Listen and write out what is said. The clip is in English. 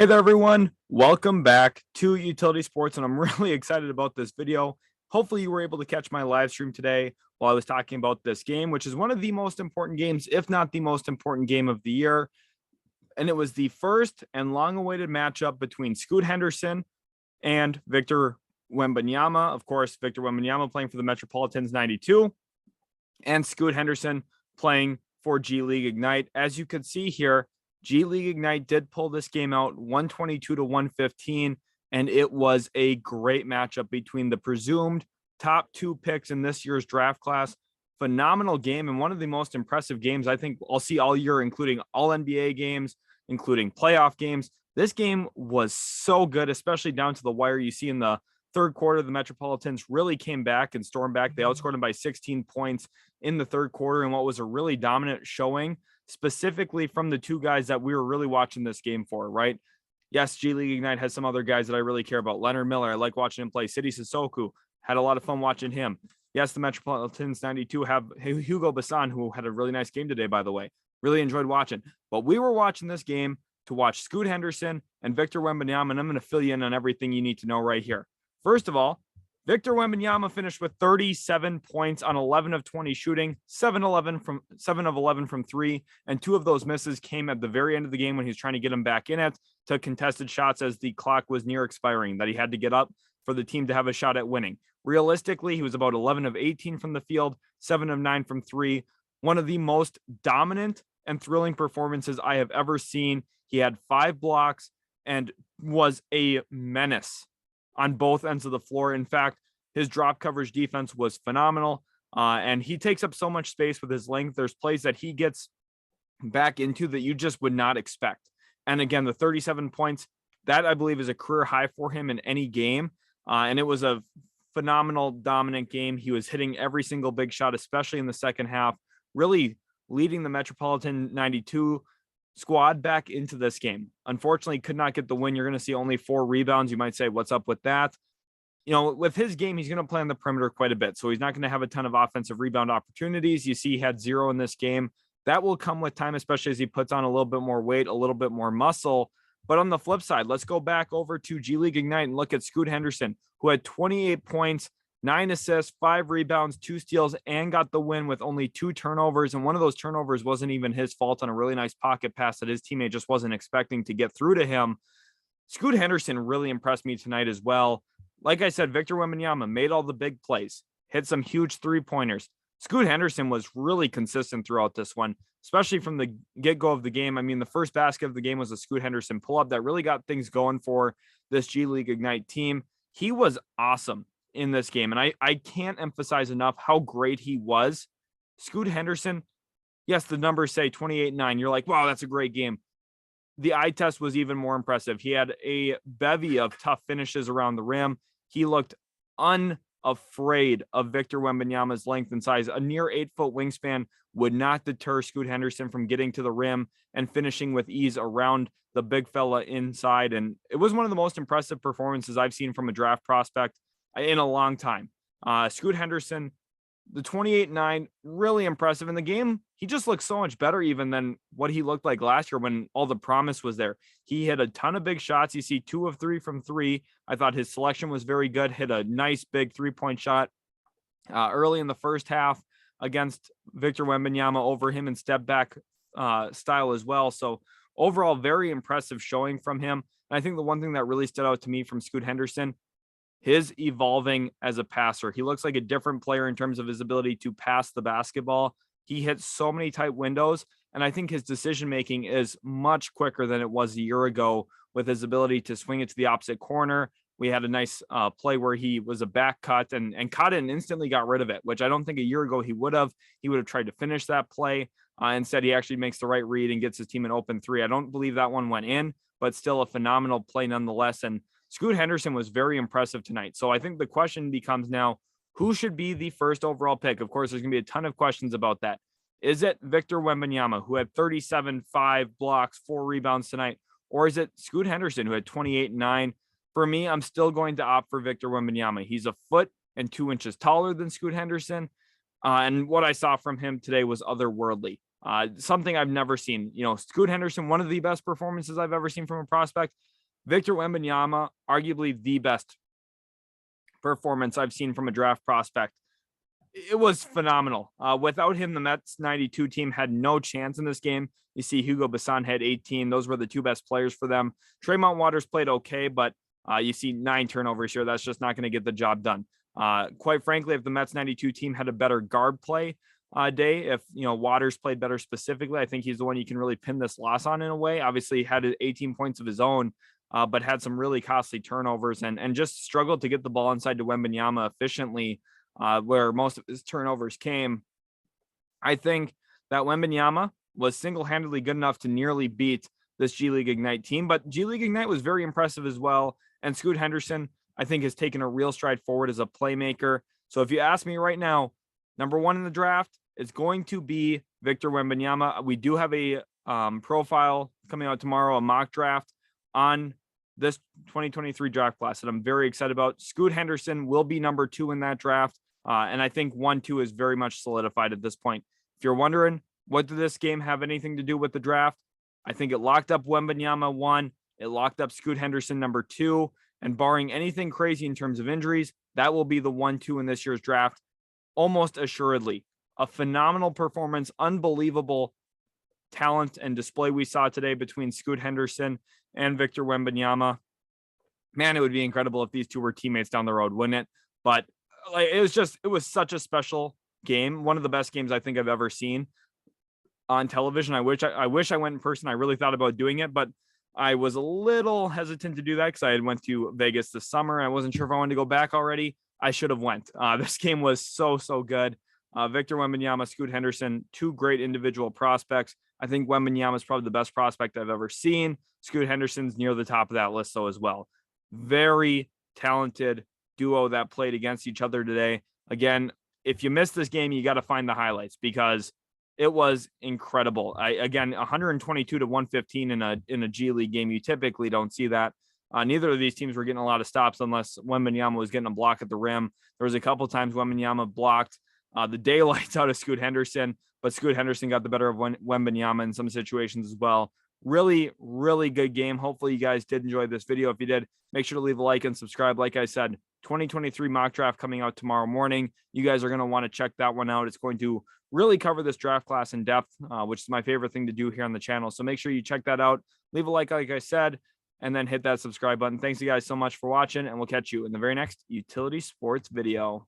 Hey there, everyone. Welcome back to Utility Sports, and I'm really excited about this video. Hopefully, you were able to catch my live stream today while I was talking about this game, which is one of the most important games, if not the most important game of the year. And it was the first and long-awaited matchup between Scoot Henderson and Victor Wembanyama. Of course, Victor Wembanyama playing for the Metropolitans 92, and Scoot Henderson playing for G League Ignite. As you can see here, G League Ignite did pull this game out 122 to 115, and it was a great matchup between the presumed top two picks in this year's draft class. Phenomenal game, and one of the most impressive games I think I'll see all year, including all NBA games, including playoff games. This game was so good, especially down to the wire. You see in the third quarter, the Metropolitans really came back and stormed back. They outscored them by 16 points in the third quarter in what was a really dominant showing, specifically from the two guys that we were really watching this game for, right? Yes, G League Ignite has some other guys that I really care about. Leonard Miller, I like watching him play. City Sissoko, had a lot of fun watching him. Yes, the Metropolitans 92 have Hugo Bassan, who had a really nice game today, by the way. Really enjoyed watching. But we were watching this game to watch Scoot Henderson and Victor Wembanyama, and I'm going to fill you in on everything you need to know right here. First of all, Victor Wembanyama finished with 37 points on 11 of 20 shooting, 7 of 11 from three, and 2 of those misses came at the very end of the game when he was trying to get him back in it to contested shots as the clock was near expiring, that he had to get up for the team to have a shot at winning. Realistically, he was about 11 of 18 from the field, 7 of 9 from three. One of the most dominant and thrilling performances I have ever seen. He had 5 blocks and was a menace on both ends of the floor. In fact, his drop coverage defense was phenomenal, and he takes up so much space with his length. There's plays that he gets back into that you just would not expect. And again, the 37 points, that I believe is a career high for him in any game, and it was a phenomenal, dominant game. He was hitting every single big shot, especially in the second half, really leading the Metropolitan 92 squad back into this game. Unfortunately, could not get the win. You're going to see only 4 rebounds. You might say, what's up with that? You know, with his game, he's going to play on the perimeter quite a bit. So he's not going to have a ton of offensive rebound opportunities. You see he had 0 in this game. That will come with time, especially as he puts on a little bit more weight, a little bit more muscle. But on the flip side, let's go back over to G League Ignite and look at Scoot Henderson, who had 28 points, 9 assists, 5 rebounds, 2 steals, and got the win with only 2 turnovers. And one of those turnovers wasn't even his fault, on a really nice pocket pass that his teammate just wasn't expecting to get through to him. Scoot Henderson really impressed me tonight as well. Like I said, Victor Wembanyama made all the big plays, hit some huge 3-pointers. Scoot Henderson was really consistent throughout this one, especially from the get-go of the game. I mean, the first basket of the game was a Scoot Henderson pull-up that really got things going for this G League Ignite team. He was awesome in this game, and I can't emphasize enough how great he was. Scoot Henderson, yes, the numbers say 28-9. You're like, wow, that's a great game. The eye test was even more impressive. He had a bevy of tough finishes around the rim. He looked unafraid of Victor Wembanyama's length and size. A near 8-foot wingspan would not deter Scoot Henderson from getting to the rim and finishing with ease around the big fella inside. And it was one of the most impressive performances I've seen from a draft prospect in a long time. Scoot Henderson, the 28-9, really impressive. In the game, he just looked so much better even than what he looked like last year when all the promise was there. He hit a ton of big shots. You see 2 of 3 from 3. I thought his selection was very good. Hit a nice big 3-point shot early in the first half against Victor Wembanyama over him in step back style as well. So overall, very impressive showing from him. And I think the one thing that really stood out to me from Scoot Henderson, his evolving as a passer. He looks like a different player in terms of his ability to pass the basketball. He hits so many tight windows, and I think his decision-making is much quicker than it was a year ago with his ability to swing it to the opposite corner. We had a nice play where he was a back cut and caught it and instantly got rid of it, which I don't think a year ago he would have. He would have tried to finish that play. Instead, he actually makes the right read and gets his team an open 3. I don't believe that one went in, but still a phenomenal play nonetheless. And Scoot Henderson was very impressive tonight. So I think the question becomes now, who should be the first overall pick? Of course, there's going to be a ton of questions about that. Is it Victor Wembanyama, who had 37, 5 blocks, 4 rebounds tonight? Or is it Scoot Henderson, who had 28-9? For me, I'm still going to opt for Victor Wembanyama. He's a foot and 2 inches taller than Scoot Henderson. And what I saw from him today was otherworldly. Something I've never seen. Scoot Henderson, one of the best performances I've ever seen from a prospect. Victor Wembanyama, arguably the best performance I've seen from a draft prospect. It was phenomenal. Without him, the Mets 92 team had no chance in this game. You see Hugo Bassan had 18. Those were the two best players for them. Tremont Waters played okay, but you see 9 turnovers here. That's just not going to get the job done. Quite frankly, if the Mets 92 team had a better guard play day, if Waters played better specifically, I think he's the one you can really pin this loss on in a way. Obviously, he had 18 points of his own, but had some really costly turnovers and just struggled to get the ball inside to Wembanyama efficiently, where most of his turnovers came. I think that Wembanyama was single-handedly good enough to nearly beat this G League Ignite team, but G League Ignite was very impressive as well. And Scoot Henderson, I think, has taken a real stride forward as a playmaker. So if you ask me right now, number 1 in the draft is going to be Victor Wembanyama. We do have a profile coming out tomorrow, a mock draft on this 2023 draft class that I'm very excited about. Scoot Henderson will be number 2 in that draft. And I think 1-2 is very much solidified at this point. If you're wondering, what did this game have anything to do with the draft? I think it locked up Wembanyama 1. It locked up Scoot Henderson number 2. And barring anything crazy in terms of injuries, that will be the 1-2 in this year's draft. Almost assuredly. A phenomenal performance, unbelievable talent and display we saw today between Scoot Henderson and Victor Wembanyama. Man, it would be incredible if these two were teammates down the road, wouldn't it? But it was such a special game. One of the best games I think I've ever seen on television. I wish I went in person. I really thought about doing it, but I was a little hesitant to do that because I had went to Vegas this summer. I wasn't sure if I wanted to go back already. I should have went. This game was so good. Victor Wembanyama, Scoot Henderson, 2 great individual prospects. I think Wembanyama is probably the best prospect I've ever seen. Scoot Henderson's near the top of that list, though, as well. Very talented duo that played against each other today. Again, if you missed this game, you got to find the highlights because it was incredible. 122 to 115 in a G League game. You typically don't see that. Neither of these teams were getting a lot of stops unless Wembanyama was getting a block at the rim. There was a couple times Wembanyama blocked the daylights out of Scoot Henderson, but Scoot Henderson got the better of Wembanyama in some situations as well. Really, really good game. Hopefully you guys did enjoy this video. If you did, make sure to leave a like and subscribe. Like I said, 2023 mock draft coming out tomorrow morning. You guys are going to want to check that one out. It's going to really cover this draft class in depth, which is my favorite thing to do here on the channel. So make sure you check that out. Leave a like I said, and then hit that subscribe button. Thanks you guys so much for watching, and we'll catch you in the very next Utility Sports video.